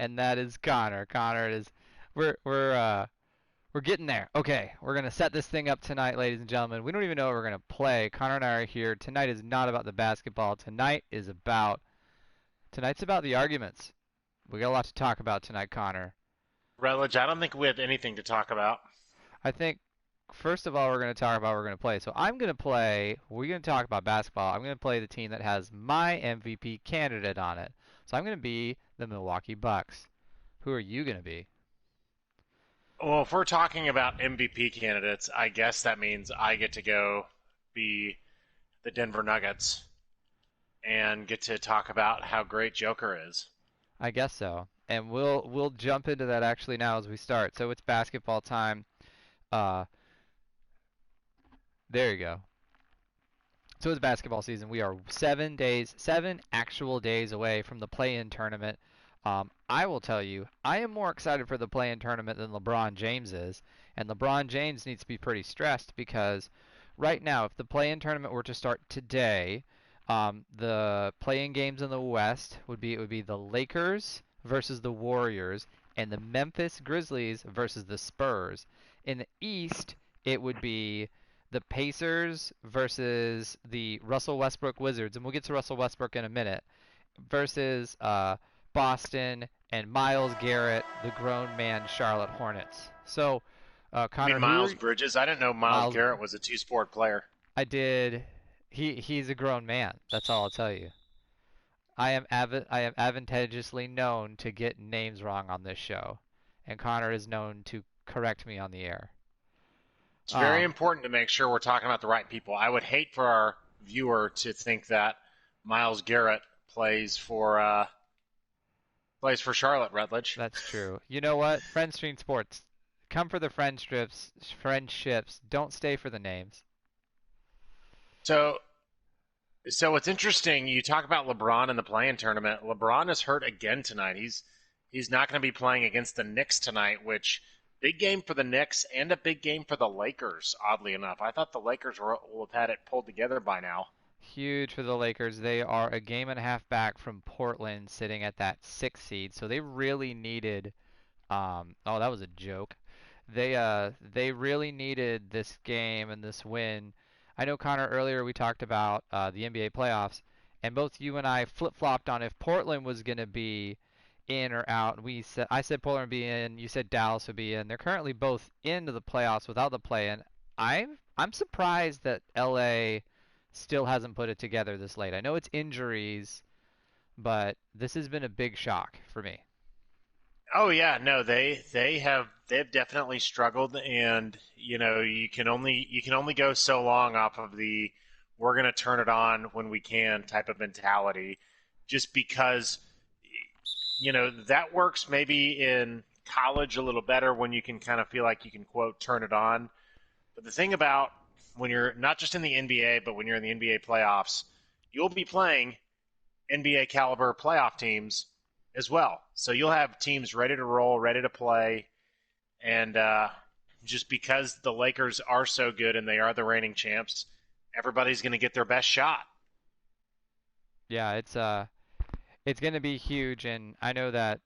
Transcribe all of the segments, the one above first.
and that is Connor. Connor is we're getting there. Okay, we're gonna set this thing up tonight, ladies and gentlemen. We don't even know what we're gonna play. Connor and I are here. Tonight is not about the basketball. Tonight's about the arguments. We got a lot to talk about tonight, Connor. Rutledge, I don't think we have anything to talk about. I think first of all we're gonna talk about what we're gonna play. So I'm gonna play. We're gonna talk about basketball. I'm gonna play the team that has my MVP candidate on it. So I'm gonna be the Milwaukee Bucks. Who are you gonna be? Well, if we're talking about MVP candidates, I guess that means I get to go be the Denver Nuggets and get to talk about how great Joker is. I guess so. And we'll jump into that actually now as we start. So it's basketball time. Uh, there you go. So it's basketball season. We are 7 days, 7 actual days away from the play-in tournament. I will tell you, I am more excited for the play-in tournament than LeBron James is, and LeBron James needs to be pretty stressed because right now, if the play-in tournament were to start today, the play-in games in the West would be the Lakers versus the Warriors and the Memphis Grizzlies versus the Spurs. In the East, it would be the Pacers versus the Russell Westbrook Wizards, and we'll get to Russell Westbrook in a minute, versus Boston and Miles Garrett, the grown man Charlotte Hornets. So, You mean Connor, who Miles are Bridges? I didn't know Miles Miles? Garrett was a two-sport player. I did. He's a grown man. That's all I'll tell you. I am advantageously known to get names wrong on this show, and Connor is known to correct me on the air. It's very Um, important to make sure we're talking about the right people. I would hate for our viewer to think that Miles Garrett plays for Charlotte, Rutledge. that's true. You know what? Friend Street Sports, come for the friendships. Don't stay for the names. So So what's interesting, you talk about LeBron in the play-in tournament. LeBron is hurt again tonight. He's not going to be playing against the Knicks tonight, which big game for the Knicks and a big game for the Lakers, oddly enough. I thought the Lakers will have had it pulled together by now. Huge for the Lakers. They are a game and a half back from Portland, sitting at that sixth seed. So they really needed. Oh, that was a joke. They really needed this game and this win. I know Connor earlier we talked about the NBA playoffs, and both you and I flip-flopped on if Portland was going to be in or out. I said Portland would be in, you said Dallas would be in. They're currently both into the playoffs without the play-in. I'm surprised that LA still hasn't put it together this late. I know it's injuries, but this has been a big shock for me. Oh yeah, no, they've definitely struggled, and you can only go so long off of the we're going to turn it on when we can type of mentality, just because that works maybe in college a little better when you can kind of feel like you can quote turn it on. But the thing about when you're not just in the NBA, but when you're in the NBA playoffs, you'll be playing NBA caliber playoff teams as well. So you'll have teams ready to roll, ready to play, and just because the Lakers are so good and they are the reigning champs, everybody's going to get their best shot. Yeah, it's going to be huge, and I know that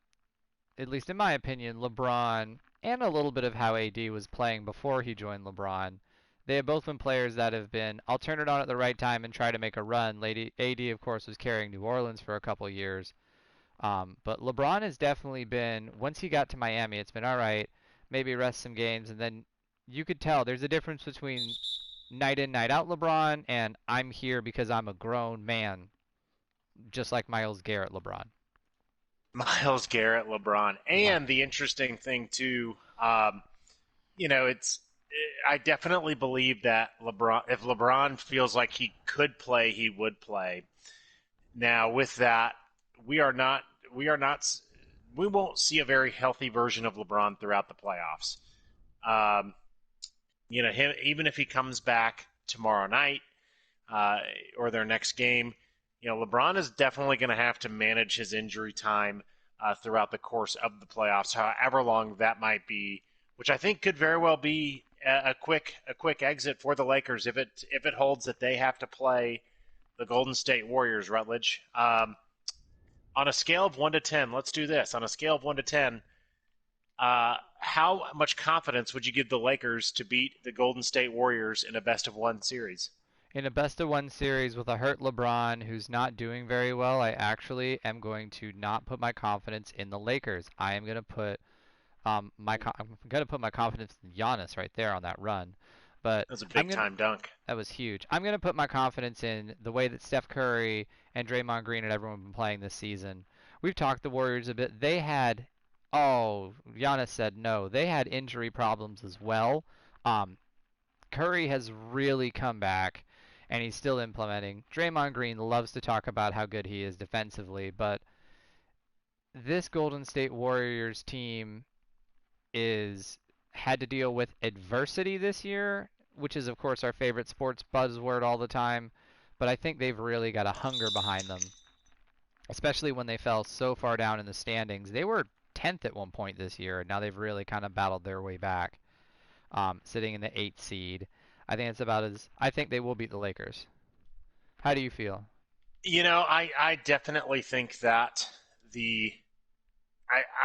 at least in my opinion, LeBron and a little bit of how AD was playing before he joined LeBron, they have both been players that have been, I'll turn it on at the right time and try to make a run. Lady AD, of course, was carrying New Orleans for a couple years. But LeBron has definitely been, once he got to Miami, it's been all right, maybe rest some games, and then you could tell there's a difference between night in, night out LeBron and I'm here because I'm a grown man, just like Miles Garrett LeBron. Miles Garrett, LeBron, My, and the interesting thing too, it's I definitely believe that if LeBron feels like he could play, he would play. Now, with that, we are not, we are not, we won't see a very healthy version of LeBron throughout the playoffs. Um, him even if he comes back tomorrow night uh, or their next game, LeBron is definitely going to have to manage his injury time throughout the course of the playoffs, however long that might be, which I think could very well be a quick exit for the Lakers if it holds that they have to play the Golden State Warriors, Rutledge. On a scale of 1 to 10, let's do this. On a scale of 1 to 10, how much confidence would you give the Lakers to beat the Golden State Warriors in a best of one series? In a best of one series with a hurt LeBron who's not doing very well, I actually am going to not put my confidence in the Lakers. I am going to put I'm going to put my confidence in Giannis right there on that run. But That's a I'm big going to time dunk. that was huge. I'm going to put my confidence in the way that Steph Curry and Draymond Green and everyone have been playing this season. We've talked the Warriors a bit. Giannis said no. They had injury problems as well. Um, Curry has really come back, and he's still implementing. Draymond Green loves to talk about how good he is defensively, but this Golden State Warriors team is had to deal with adversity this year, which is of course our favorite sports buzzword all the time, but I think they've really got a hunger behind them, especially when they fell so far down in the standings. They were 10th at one point this year, and now they've really kind of battled their way back, sitting in the 8th seed. I think they will beat the Lakers. How do you feel? I definitely think that the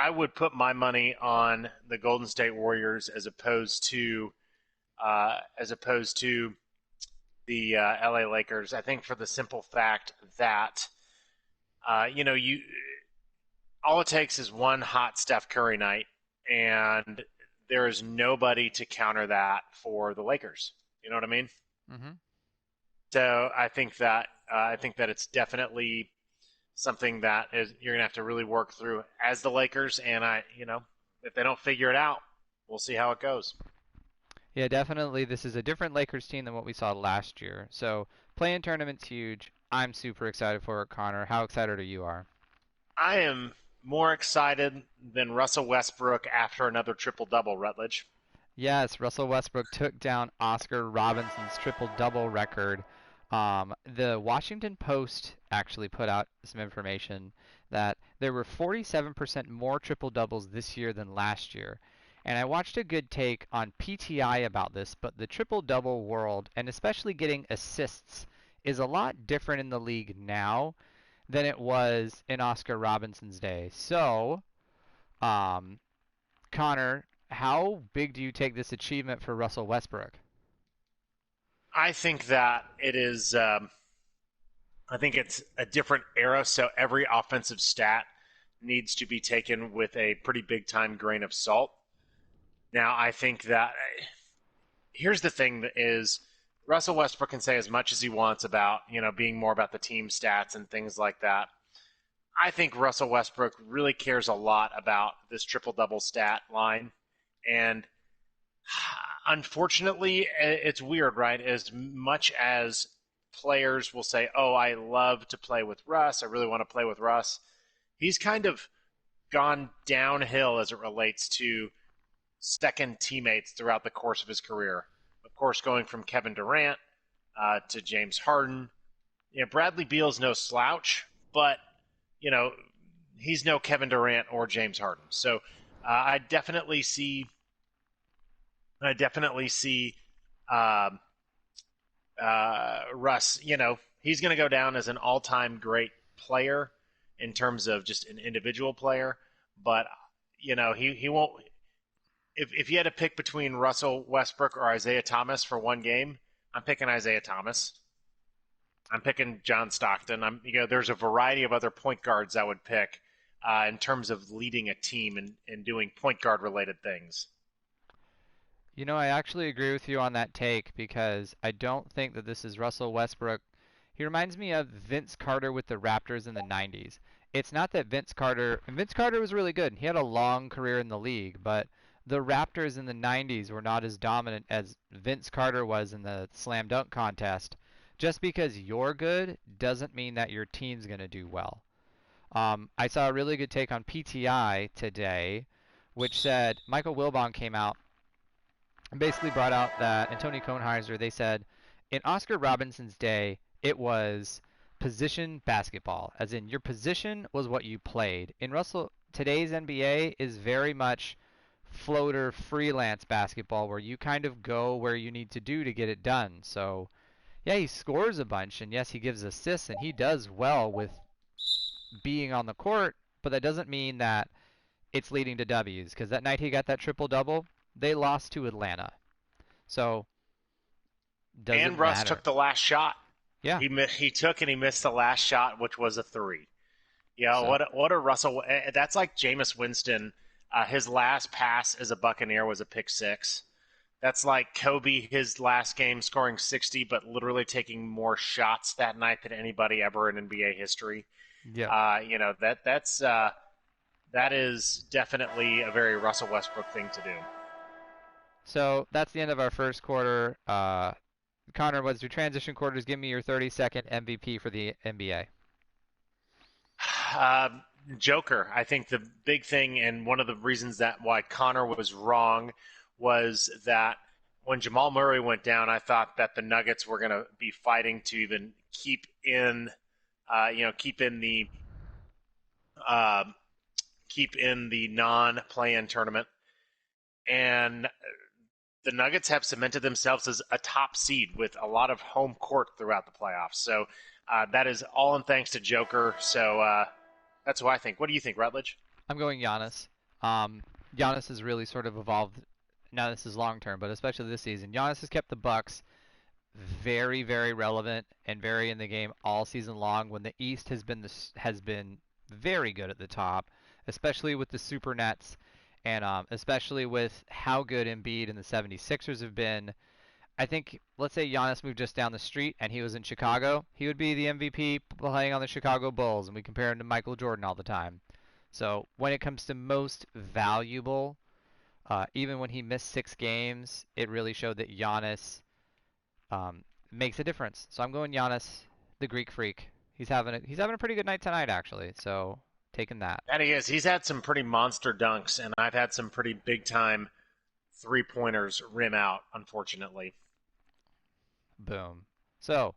I would put my money on the Golden State Warriors as opposed to the LA Lakers. I think for the simple fact that you all it takes is one hot Steph Curry night, and there is nobody to counter that for the Lakers. You know what I mean? Mm-hmm. So I think that it's definitely something that is you're gonna have to really work through as the Lakers. And if they don't figure it out, we'll see how it goes. Yeah, definitely. This is a different Lakers team than what we saw last year. So, playing tournament's huge. I'm super excited for it, Connor. How excited are you? Are? I am more excited than Russell Westbrook after another triple double, Rutledge. Yes, Russell Westbrook took down Oscar Robinson's triple-double record. The Washington Post actually put out some information that there were 47% more triple-doubles this year than last year. And I watched a good take on PTI about this, but the triple-double world, and especially getting assists, is a lot different in the league now than it was in Oscar Robinson's day. So, um, Connor, how big do you take this achievement for Russell Westbrook? I think that it is. I think it's a different era, so every offensive stat needs to be taken with a pretty big time grain of salt. Now, I think that here's the thing that is Russell Westbrook can say as much as he wants about, being more about the team stats and things like that. I think Russell Westbrook really cares a lot about this triple double stat line. And unfortunately, it's weird, right? As much as players will say, "Oh, I love to play with Russ. I really want to play with Russ." He's kind of gone downhill as it relates to second teammates throughout the course of his career. Of course, going from Kevin Durant to James Harden. Bradley Beal's no slouch, but you know he's no Kevin Durant or James Harden. So I definitely see uh, Russ. He's going to go down as an all-time great player in terms of just an individual player, but he won't. If you had to pick between Russell Westbrook or Isaiah Thomas for one game, I'm picking Isaiah Thomas. I'm picking John Stockton. There's a variety of other point guards I would pick in terms of leading a team and doing point guard related things. I actually agree with you on that take because I don't think that this is Russell Westbrook. He reminds me of Vince Carter with the Raptors in the 90s. It's not that Vince Carter was really good. He had a long career in the league, but the Raptors in the 90s were not as dominant as Vince Carter was in the slam dunk contest. Just because you're good doesn't mean that your team's going to do well. I saw a really good take on PTI today, which said Michael Wilbon came out and basically brought out that Antonio Kornheiser, they said, in Oscar Robinson's day, it was position basketball, as in your position was what you played. In Russell, today's NBA is very much floater freelance basketball where you kind of go where you need to do to get it done. So, yeah, he scores a bunch, and yes, he gives assists, and he does well with being on the court, but that doesn't mean that it's leading to W's because that night he got that triple double, they lost to Atlanta. So And doesn't Russ matter. took the last shot. Yeah. He took and he missed the last shot, which was a three. Yeah, So what a Russell. That's like Jameis Winston. His last pass as a Buccaneer was a pick six. That's like Kobe, his last game scoring 60, but literally taking more shots that night than anybody ever in NBA history. yeah. That is definitely a very Russell Westbrook thing to do. So that's the end of our first quarter. Connor, what's your transition quarters? Give me your 30-second MVP for the NBA. Uh, Joker, I think the big thing, and one of the reasons that why Connor was wrong, was that when Jamal Murray went down, I thought that the Nuggets were going to be fighting to even keep in the uh, keep in the non-play-in tournament, and the Nuggets have cemented themselves as a top seed with a lot of home court throughout the playoffs. So that is all in thanks to Joker. So that's what I think. What do you think, Rutledge? I'm going Giannis. Giannis has really sort of evolved. Now this is long term, but especially this season, Giannis has kept the Bucks very, very relevant and very in the game all season long. When the East has been very good at the top, especially with the Super Nets, and especially with how good Embiid and the 76ers have been. I think, let's say Giannis moved just down the street and he was in Chicago, he would be the MVP playing on the Chicago Bulls, and we compare him to Michael Jordan all the time. So when it comes to most valuable, even when he missed 6 games, it really showed that Giannis makes a difference. So I'm going Giannis, the Greek Freak. He's having a pretty good night tonight, actually. So taking that. That he is. He's had some pretty monster dunks, and I've had some pretty big time 3 pointers rim out, unfortunately. Boom. So